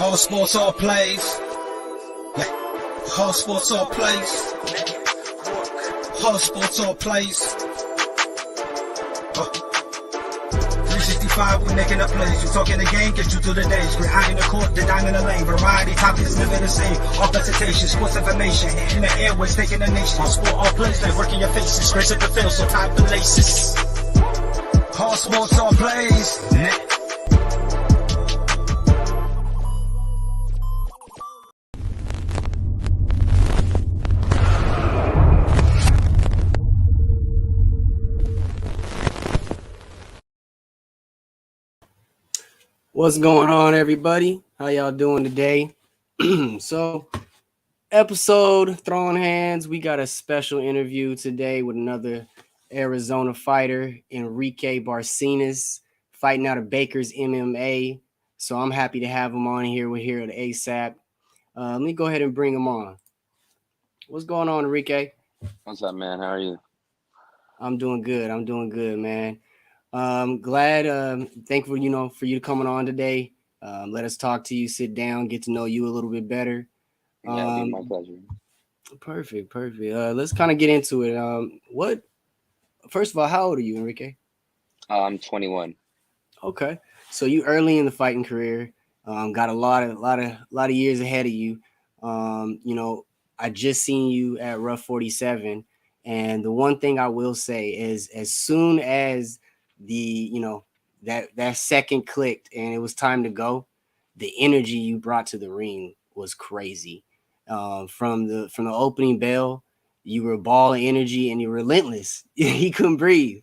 Whole sports all plays. Yeah. Whole sports all plays. Whole sports all plays. 365, we're making a plays. You talking the game, get you through the days. We're high in the court, the dime in the lane. Variety topics never the same. All presentation, sports information. Hitting the airways, taking the nation. All sport, all plays, like working your faces. Grace at the field, so tie the laces. Whole sports all plays. What's going on, everybody? How y'all doing today? So, episode Throwing Hands. We got a special interview today with another Arizona fighter, Enrique Barcenas, fighting out of Bakers MMA. So I'm happy to have him on here. We're here at ASAP. Let me go ahead and bring him on. What's going on, Enrique? What's up, man? How are you? I'm doing good, man. Glad, thankful, for you coming on today. Let us talk to you, sit down, get to know you a little bit better. Yeah, it'd be my pleasure. Perfect. Let's kind of get into it. First of all, how old are you, Enrique? I'm 21. Okay. So you early in the fighting career, got a lot of years ahead of you. I just seen you at Rough 47. And the one thing I will say is as soon as that second clicked and it was time to go, the energy you brought to the ring was crazy. From the opening bell, you were a ball of energy and you're relentless. He couldn't breathe.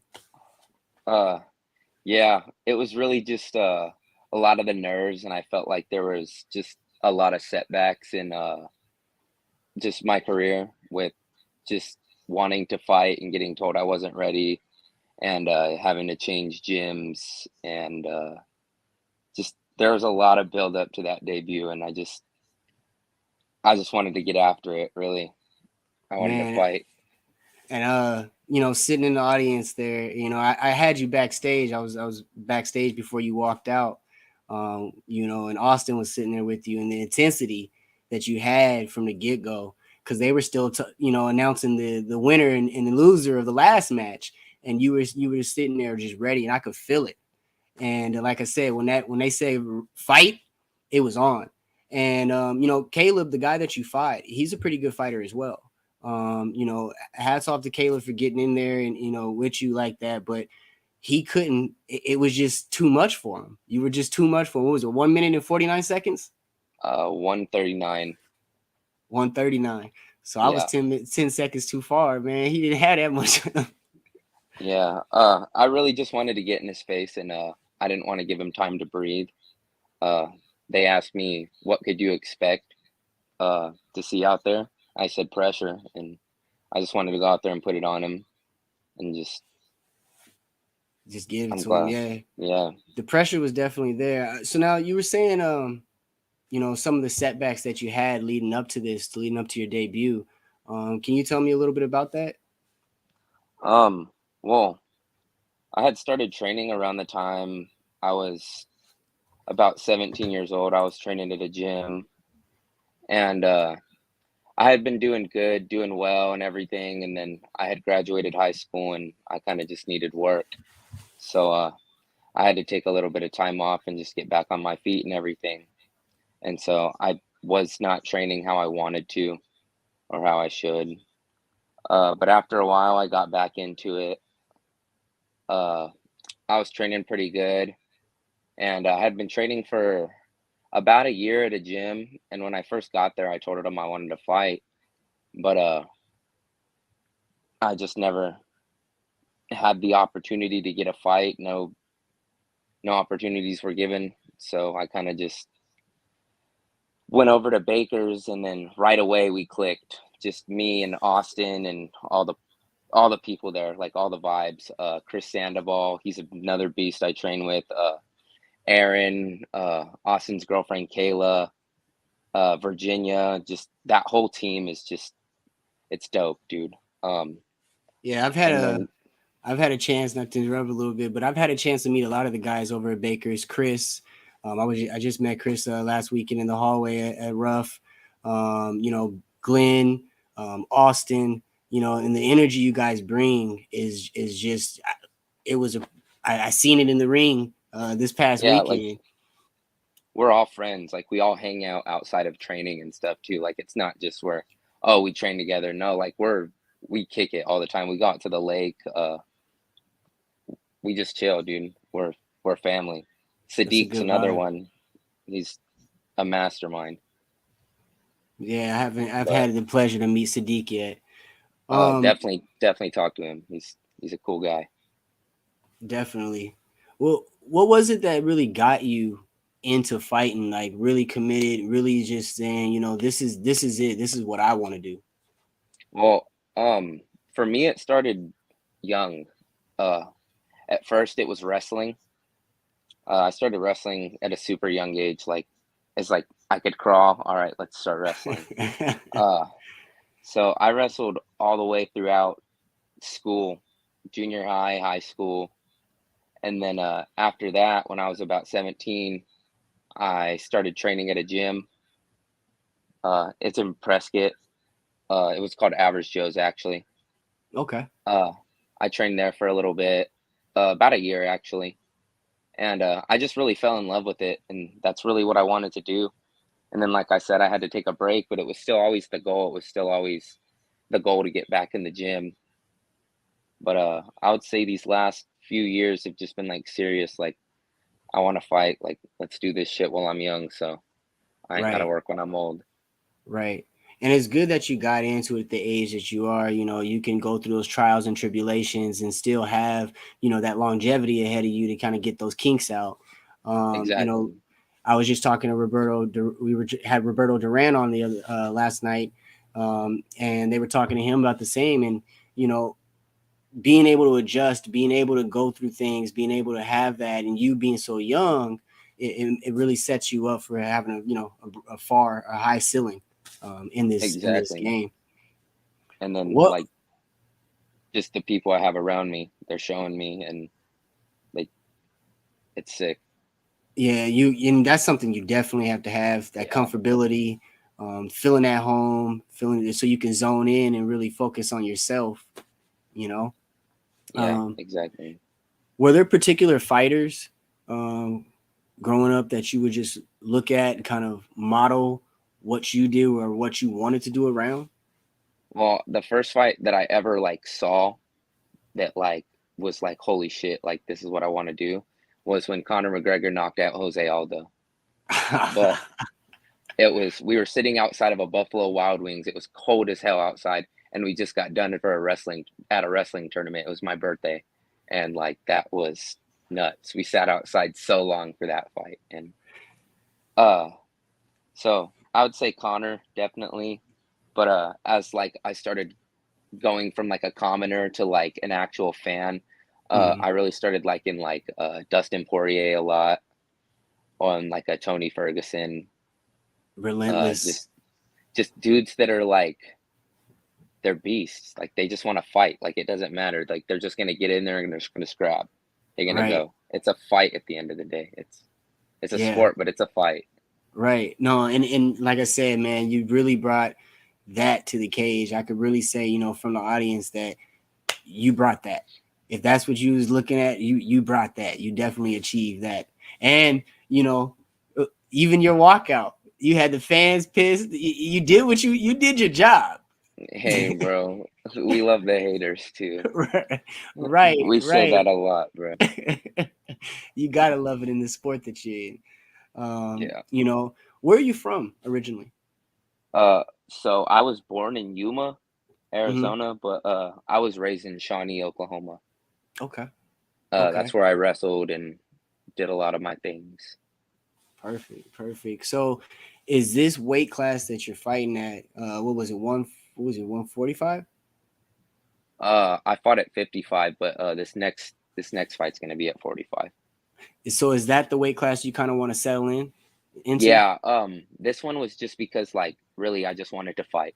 Yeah, it was really just a lot of the nerves, and I felt like there was just a lot of setbacks in just my career with just wanting to fight and getting told I wasn't ready, and having to change gyms, and just there was a lot of build up to that debut, and I just wanted to get after it. Really, I wanted to fight. And sitting in the audience there, I had you backstage. I was backstage before you walked out. And Austin was sitting there with you, and the intensity that you had from the get go, because they were still announcing the winner and the loser of the last match, and you were sitting there just ready, and I could feel it. And like I said, when they say fight, it was on. And Caleb, the guy that you fight, he's a pretty good fighter as well. Hats off to Caleb for getting in there and with you like that, but he couldn't. It was just too much for him. You were just too much for him. What was it? 1 minute and 49 seconds. 1:39. 1:39. So I was 10 seconds too far, man. He didn't have that much. Yeah. I really just wanted to get in his face, and I didn't want to give him time to breathe. They asked me, what could you expect to see out there? I said pressure, and I just wanted to go out there and put it on him and just give it to him. Yeah. Yeah. The pressure was definitely there. So now you were saying, some of the setbacks that you had leading up to your debut. Can you tell me a little bit about that? Well, I had started training around the time I was about 17 years old. I was training at a gym, and I had been doing good, doing well and everything. And then I had graduated high school, and I kind of just needed work. So I had to take a little bit of time off and just get back on my feet and everything. And so I was not training how I wanted to or how I should. But after a while, I got back into it. I was training pretty good, and I had been training for about a year at a gym. And when I first got there, I told them I wanted to fight, but I just never had the opportunity to get a fight. No opportunities were given. So I kind of just went over to Baker's, and then right away we clicked. Just me and Austin and all the people there, like all the vibes. Chris Sandoval, he's another beast I train with. Aaron, Austin's girlfriend Kayla, Virginia, just that whole team is just, it's dope, dude. Yeah, I've had a chance, not to interrupt a little bit, but I've had a chance to meet a lot of the guys over at Baker's. Chris, I just met Chris last weekend in the hallway at Ruff. Glenn, Austin, and the energy you guys bring is just I seen it in the ring this past Yeah, like weekend. we're all friends. Like we all hang out outside of training and stuff too. Like it's not just where, oh, we train together. No, like we kick it all the time. We got to the lake. We just chill, dude. We're family. That's a Sadiq's good another vibe. one. He's a mastermind. Yeah, I've But had the pleasure to meet Sadiq yet. Um, definitely talk to him. He's a cool guy. Definitely. Well, what was it that really got you into fighting? Like really committed, really just saying, this is it. This is what I want to do. Well, for me it started young. Uh, at first it was wrestling. I started wrestling at a super young age. Like it's like I could crawl. All right, let's start wrestling. Uh, so I wrestled all the way throughout school, junior high, high school, and then after that, when I was about 17, I started training at a gym. It's in Prescott. It was called Average Joe's actually. Okay. Uh, I trained there for a little bit, about a year actually, and I just really fell in love with it, and that's really what I wanted to do. And then, like I said, I had to take a break, but it was still always the goal. It was still always the goal to get back in the gym. But I would say these last few years have just been like serious. Like I want to fight. Like let's do this shit while I'm young, so I ain't gotta Right. work when I'm old. Right. And it's good that you got into it at the age that you are. You can go through those trials and tribulations and still have, that longevity ahead of you to kind of get those kinks out. Um, you know, Exactly. I was just talking to Roberto. Had Roberto Duran on the other last night, and they were talking to him about the same. And you know, being able to adjust, being able to go through things, being able to have that, and you being so young, it really sets you up for having a high ceiling in this Exactly. game. And then What? like just the people I have around me, they're showing me, and like it's sick. Yeah, and that's something you definitely have to have that Yeah. comfortability, feeling at home, feeling so you can zone in and really focus on yourself. You know, Yeah. um, Exactly. were there particular fighters um, growing up that you would just look at and kind of model what you do or what you wanted to do around? Well, the first fight that I ever like saw that like was like holy shit, like this is what I want to do was when Conor McGregor knocked out Jose Aldo. But it was we were sitting outside of a Buffalo Wild Wings. It was cold as hell outside, and we just got done for a wrestling tournament. It was my birthday, and like that was nuts. We sat outside so long for that fight, and uh, so I would say Connor definitely, but as like I started going from like a commoner to like an actual fan, Mhm. I really started liking like Dustin Poirier a lot, on like a Tony Ferguson, Relentless. just dudes that are like they're beasts. Like they just want to fight. Like it doesn't matter. Like they're just gonna get in there and they're just gonna scrap. They're gonna Right. go. It's a fight at the end of the day. It's a Yeah. sport, but it's a fight. Right. No, and like I said, man, you really brought that to the cage. I could really say, from the audience that you brought that. If that's what you was looking at, you brought that. You definitely achieved that. And, even your walkout, you had the fans pissed. You did you did your job. Hey, bro, we love the haters too. Right, We say that right. a lot, bro. You gotta love it in the sport that you're in. Yeah. Where are you from originally? So I was born in Yuma, Hmm. Arizona, but I was raised in Shawnee, Oklahoma. Okay. That's Okay. where I wrestled and did a lot of my things. Perfect. Perfect. So is this weight class that you're fighting at what was it, 145? I fought at 55, but this next fight's gonna be at 45. So is that the weight class you kind of want to settle into? Yeah, this one was just because like really I just wanted to fight.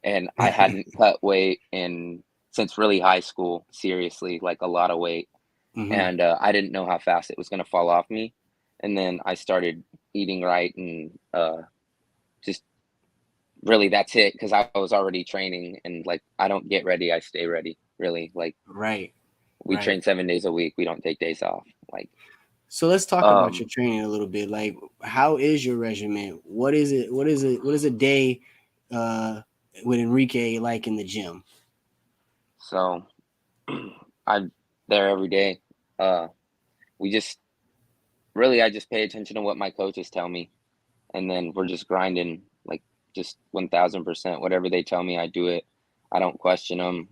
And I hadn't cut weight in since really high school, seriously, like a lot of weight. Hmm. And I didn't know how fast it was gonna fall off me. and then I started eating right, and just really that's it, because I was already training, and like I don't get ready, I stay ready. Really, like Right. we Right. train 7 days a week. We don't take days off. Like So let's talk about your um, training a little bit. Like, how is your regimen? What is it? What is it? What is a day uh, with Enrique like in the gym? so I'm there every day. Uh, we just really I just pay attention to what my coaches tell me, and then we're just grinding, like just 1000%. Whatever they tell me, I do it. I don't question them.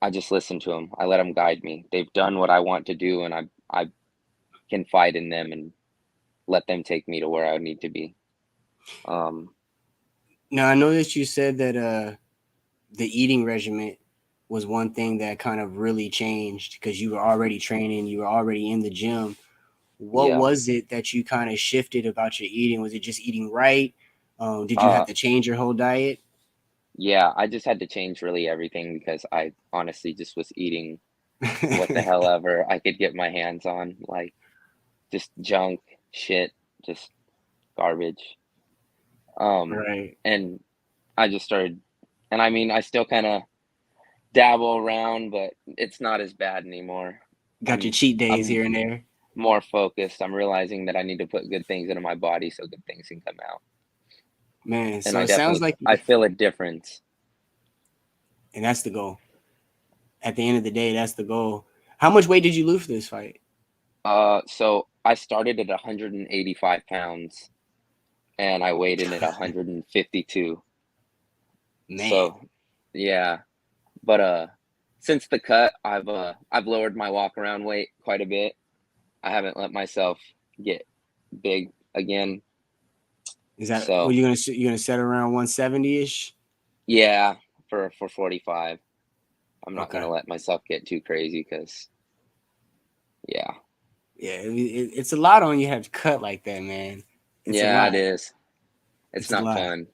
I just listen to them. I let them guide me. They've done what I want to do, and I can fight in them and let them take me to where I need to be. Um, Now I know that you said that the eating regimen was one thing that kind of really changed because you were already training, you were already in the gym. What yeah. was it that you kind of shifted about your eating? Was it just eating right? Did you have Uh, to change your whole diet? yeah, I just had to change really everything, because I honestly just was eating what the hell ever I could get my hands on, like just junk shit, just garbage. Um, Right. and I just started, and I mean, I still kind of dabble around, but it's not as bad anymore. Got your I'm cheat days I'm here and there. more focused. I'm realizing that I need to put good things into my body so good things can come out. Man, And so it sounds like, I feel a difference. and that's the goal. At the end of the day, that's the goal. How much weight did you lose for this fight? So I started at 185 pounds, and I weighed in at 152. Man, So yeah, but since the cut, I've lowered my walk around weight quite a bit. I haven't let myself get big again. is that what So you're gonna set around 170 ish? yeah, for 45, I'm not Okay. gonna let myself get too crazy, because yeah, Yeah, it's a lot on you have to cut like that, man. It's a yeah, it lot. is. It's It's a not lot. fun.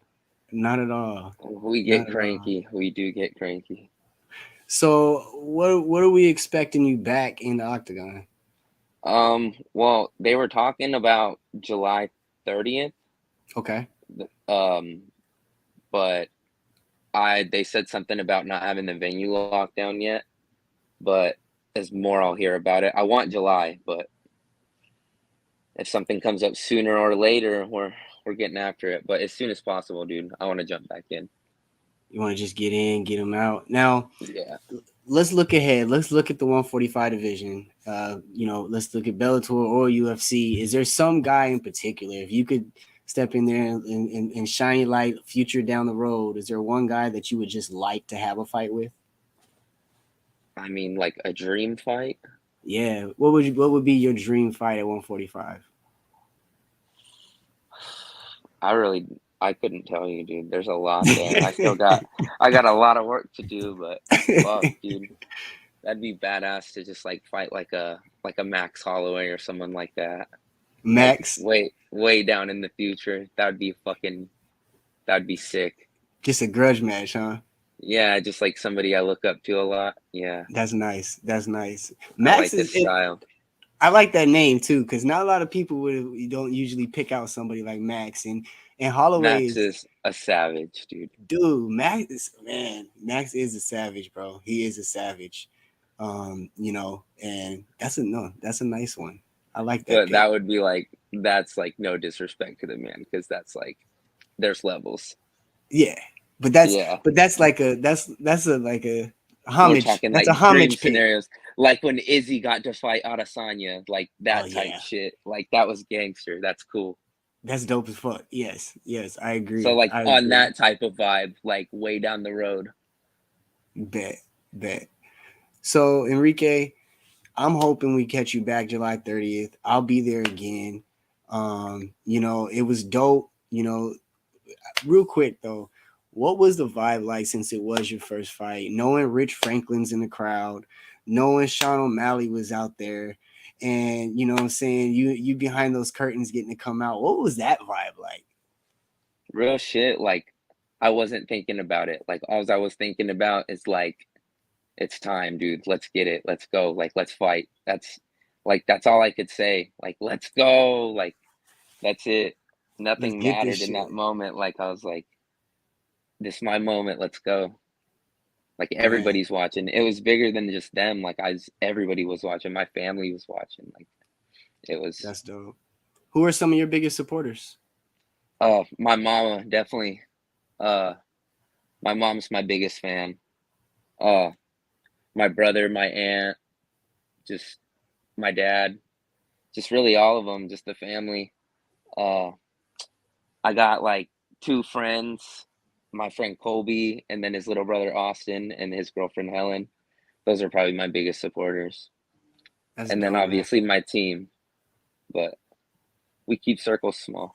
Not at all. We Not get at all. cranky. We do get cranky. So what are we expecting you back in the octagon? Well, they were talking about July 30th. Okay. Um, but they said something about not having the venue locked down yet. But as more I'll hear about it. I want July, but if something comes up sooner or later, we're getting after it. But as soon as possible, dude. I want to jump back in. You want to just get in, get them out. Now, Yeah. let's look ahead. Let's look at the 145 division. Let's look at Bellator or UFC. Is there some guy in particular, if you could step in there and shine your light future down the road, is there one guy that you would just like to have a fight with? I mean, like a dream fight. Yeah. What would be your dream fight at 145? I couldn't tell you, dude. There's a lot there. I got a lot of work to do, but fuck, dude. That'd be badass to just like fight like a Max Holloway or someone like that. Like Max, way down in the future. That'd be sick. just a grudge match, huh? Yeah, just like somebody I look up to a lot. Yeah. That's nice. That's nice. I Max like is his it. style. I like that name too, because not a lot of people would don't usually pick out somebody like Max and Holloway Max is is a savage, dude. dude. Max is a savage, bro. He is a savage. And that's a nice one. I like that But pick. that would be like that's like no disrespect to the man, because that's like there's levels. Yeah, but that's Yeah. but that's like a that's a like a We're homage. talking That's a like dream homage pick. scenarios. Like when Izzy got to fight Adesanya, like Oh that type yeah, shit. Like that was gangster. That's cool. that's dope as fuck. Yes, I So agree. like I on agree. that type of vibe, like way down the road. Bet, bet. So Enrique, I'm hoping we catch you back July 30th. I'll be there again. It was dope. Real quick though, what was the vibe like since it was your first fight? Knowing Rich Franklin's in the crowd, knowing Sean O'Malley was out there, and you know what I'm saying, you behind those curtains getting to come out. What was that vibe like? Real shit. Like I wasn't thinking about it. Like all I was thinking about is like it's time, dude. Let's get it. Let's go. Like let's fight. like that's all I could say. Like, let's go. Like, that's it. Let's Nothing get this mattered in shit. that moment. Like, I was like, this is my moment. Let's go. Like, Man, everybody's watching. It was bigger than just them. Like, everybody was watching. My family was watching. Like, it was, that's dope. Who are some of your biggest supporters? my mama, definitely. Uh, my mom's my biggest fan. Uh, my brother, my aunt, just my dad, just really all of them, just the family. Uh, I got like two friends, my friend Colby, and then his little brother Austin, and his girlfriend Helen. Those are probably my biggest supporters. That's And then dope, man. obviously my team, but we keep circles small.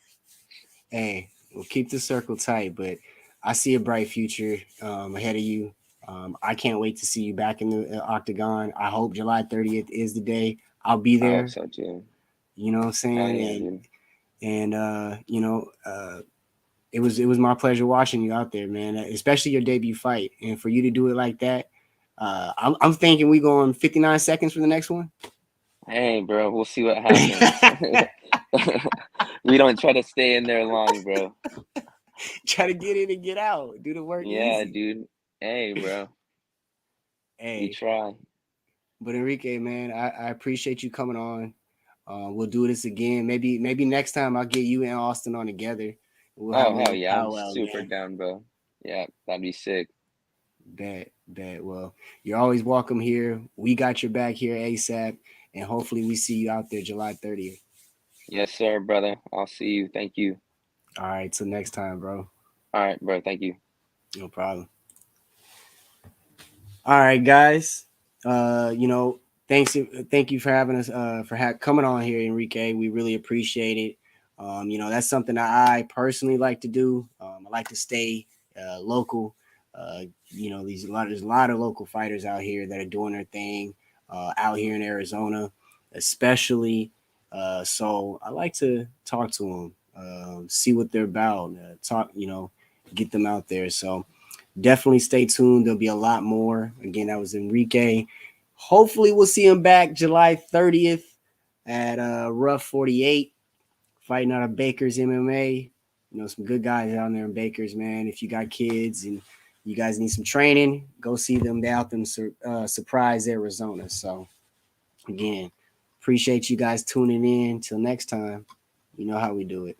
Hey, we'll keep the circle tight, but I see a bright future ahead of you. I can't wait to see you back in the octagon. I hope July 30th is the day. I'll be I hope there. so too. You know what I'm Hell saying? yeah, dude. It was my pleasure watching you out there, man. Especially your debut fight, and for you to do it like that. I'm thinking we going 59 seconds for the next one. Hey, bro, we'll see what happens. We don't try to stay in there long, bro. Try to get in and get out. Do the work Yeah, easy. dude. Hey, bro, we Hey, try. but Enrique, man, I appreciate you coming on. We'll do this again. Maybe next time I'll get you and Austin on together. We'll have Oh, a hell little yeah, I'm powwow super again. down, bro. Yeah, that'd be sick. Bet. Well, you're always welcome here. We got your back here ASAP, and hopefully we see you out there July 30th. Yes, sir, brother. I'll see you. Thank you. All right, till next time, bro. All right, bro. Thank you. No problem. All right, guys. Thank you for having us. Coming on here, Enrique. We really appreciate it. That's something that I personally like to do. I like to stay local. There's a lot of local fighters out here that are doing their thing out here in Arizona, especially. So I like to talk to them, see what they're about, get them out there. So definitely stay tuned. There'll be a lot more. Again, that was Enrique. Hopefully, we'll see him back July 30th at Rough 48, fighting out of Bakers MMA. Some good guys out there in Bakers, man. If you got kids and you guys need some training, go see them. They out them Suprise, Arizona. So, again, appreciate you guys tuning in. Till next time, you know how we do it.